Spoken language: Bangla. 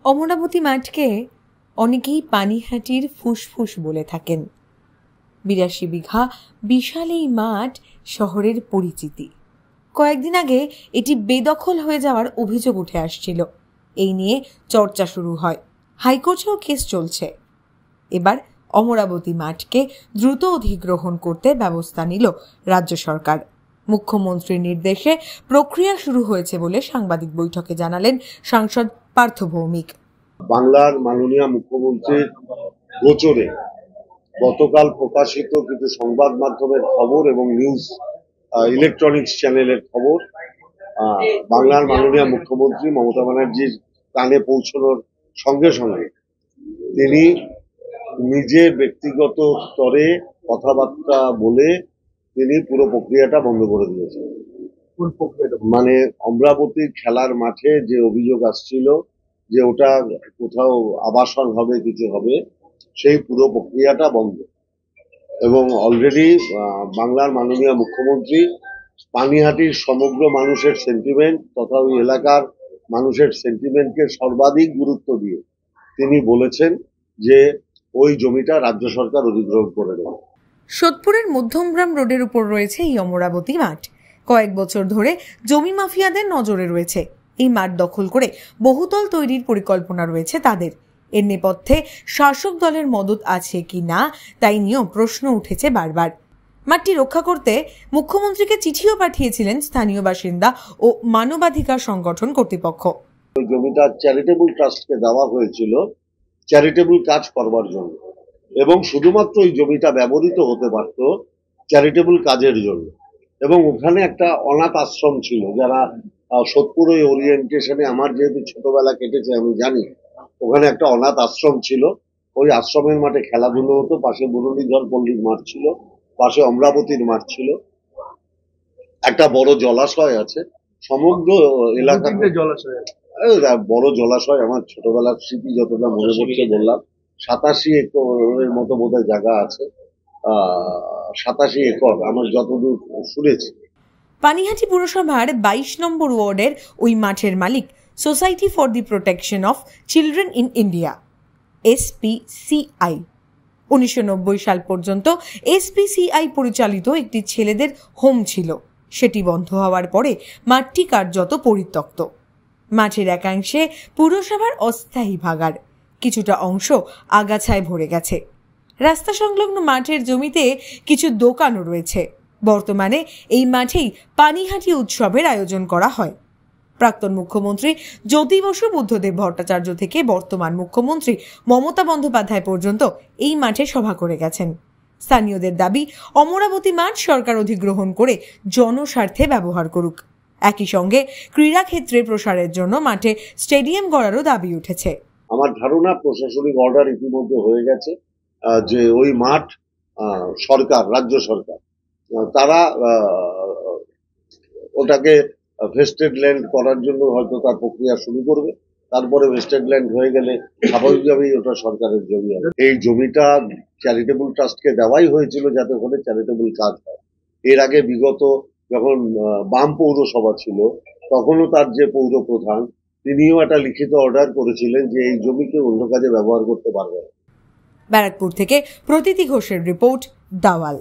অমরাবতী মাঠকে অনেকেই পানিহাটির ফুসফুস বলে থাকেন। ৮২ বিঘা বিশাল এই মাঠ শহরের পরিচিতি। কয়েকদিন আগে এটি বেদখল হয়ে যাওয়ার অভিযোগ উঠে আসছিল। এই নিয়ে চর্চা শুরু হয়, হাইকোর্টেও কেস চলছে। এবার অমরাবতী মাঠকে দ্রুত অধিগ্রহণ করতে ব্যবস্থা নিল রাজ্য সরকার। মুখ্যমন্ত্রীর নির্দেশে প্রক্রিয়া শুরু হয়েছে বলে সাংবাদিক বৈঠকে জানালেন সাংসদ পার্থ ভৌমিক। বাংলার মাননীয় মুখ্যমন্ত্রীর গোচরে গতকাল প্রকাশিত কিছু সংবাদ মাধ্যমের খবর এবং নিউজ ইলেকট্রনিক্স চ্যানেলের খবর বাংলার মাননীয় মুখ্যমন্ত্রী মমতা ব্যানার্জির কানে পৌঁছানোর সঙ্গে সঙ্গে তিনি নিজে ব্যক্তিগত স্তরে কথাবার্তা বলে তিনি পুরো প্রক্রিয়াটা বন্ধ করে দিয়েছেন। মানে অমরাবতীর খেলার মাঠে যে অভিযোগ আসছিল যে ওটা কোথাও আবাসন হবে, কিছু হবে, সেই পুরো প্রক্রিয়াটা বন্ধ। এবং অলরেডি বাংলার মাননীয় মুখ্যমন্ত্রী পানিহাটির সমগ্র মানুষের সেন্টিমেন্ট তথা ওই এলাকার মানুষের সেন্টিমেন্টকে সর্বাধিক গুরুত্ব দিয়ে তিনি বলেছেন যে ওই জমিটা রাজ্য সরকার অধিগ্রহণ করে নেবে। সোদপুরের মধ্যমগ্রাম রোডের উপর রয়েছে এই অমরাবতী মাঠ। কয়েক বছর ধরে জমি মাফিয়াদের নজরে রয়েছে। এই মাঠ দখল করে বহুতল তৈরির পরিকল্পনা রয়েছে তাদের। এর নেপথ্যে শাসক দলের মদত আছে কি না তাই নিয়েও প্রশ্ন উঠেছে বারবার। মাঠটি রক্ষা করতে মুখ্যমন্ত্রীকে চিঠিও পাঠিয়েছিলেন স্থানীয় বাসিন্দা ও মানবাধিকার সংগঠন কর্তৃপক্ষ। ওই জমিটা চ্যারিটেবল ট্রাস্টকে দেওয়া হয়েছিল চ্যারিটেবল কাজ করবার জন্য, এবং শুধুমাত্র ওই জমিটা ব্যবহৃত হতে পারত চ্যারিটেবল কাজের জন্য। এবং ওখানে একটা অনাথ আশ্রম ছিল, যারা সোদপুর ওই ওরিয়েন্টেশনে আমার যেহেতু ছোটবেলা কেটেছে আমি জানি, ওখানে একটা অনাথ আশ্রম ছিল। ওই আশ্রমের মাঠে খেলাধুলো হতো, পাশে মুরলীধর পল্লীর মাঠ ছিল, পাশে অমরাবতীর মাঠ ছিল, একটা বড় জলাশয় আছে। সমগ্র এলাকাতে জলাশয়, বড় জলাশয়। আমার ছোটবেলার স্মৃতি যতটা মনে পড়ছে বললাম, ৮৭ একরের মতো বোধহয় জায়গা আছে। ৮৭ একর আমার যতদূর শুনেছি। পানিহাটি পুরসভার ২২ নম্বর ওয়ার্ডের ওই মাঠের মালিক society for the protection of children in India, SPCI। ১৯৯০ সাল পর্যন্ত SPCI পরিচালিত একটি ছেলেদের হোম ছিল। সেটি বন্ধ হওয়ার পরে মাঠটি কার্যত পরিত্যক্ত। মাঠের একাংশে পুরসভার অস্থায়ী ভাগাড়, কিছুটা অংশ আগাছায় ভরে গেছে। রাস্তা সংলগ্ন মাঠের জমিতে কিছু দোকানও রয়েছে। বর্তমানে এই মাঠেই পানিহাটি উৎসবের আয়োজন করা হয়। প্রাক্তন মুখ্যমন্ত্রী জ্যোতি বসু বুদ্ধদেব ভট্টাচার্য থেকে বর্তমান মুখ্যমন্ত্রী মমতা বন্দ্যোপাধ্যায় পর্যন্ত এই মাঠে সভা করে গেছেন। স্থানীয়দের দাবি, অমরাবতী মাঠ সরকার অধিগ্রহণ করে জনস্বার্থে ব্যবহার করুক। একই সঙ্গে ক্রীড়াক্ষেত্রে প্রসারের জন্য মাঠে স্টেডিয়াম গড়ারও দাবি উঠেছে। আমার ধারণা প্রশাসনিক অর্ডার ইতিমধ্যে হয়ে গেছে যে ওই মাঠ সরকার, রাজ্য সরকার, তারা ওটাকে ভেস্টেড ল্যান্ড করার জন্য হয়তো তার প্রক্রিয়া শুরু করবে। তারপরে ভেস্টেড ল্যান্ড হয়ে গেলে স্বাভাবিকভাবেই ওটা সরকারের জমি হবে। এই জমিটা চ্যারিটেবল ট্রাস্টকে দেওয়াই হয়েছিল যাতে ওখানে চ্যারিটেবল কাজ হয়। এর আগে বিগত যখন বাম পৌরসভা ছিল তখনও তার যে পৌর প্রধান, তিনিও একটা লিখিত অর্ডার করেছিলেন যে এই জমিকে অন্য কাজে ব্যবহার করতে পারবে না। ব্যারাকপুর থেকে প্রতীতি ঘোষের রিপোর্ট, দাওয়াল।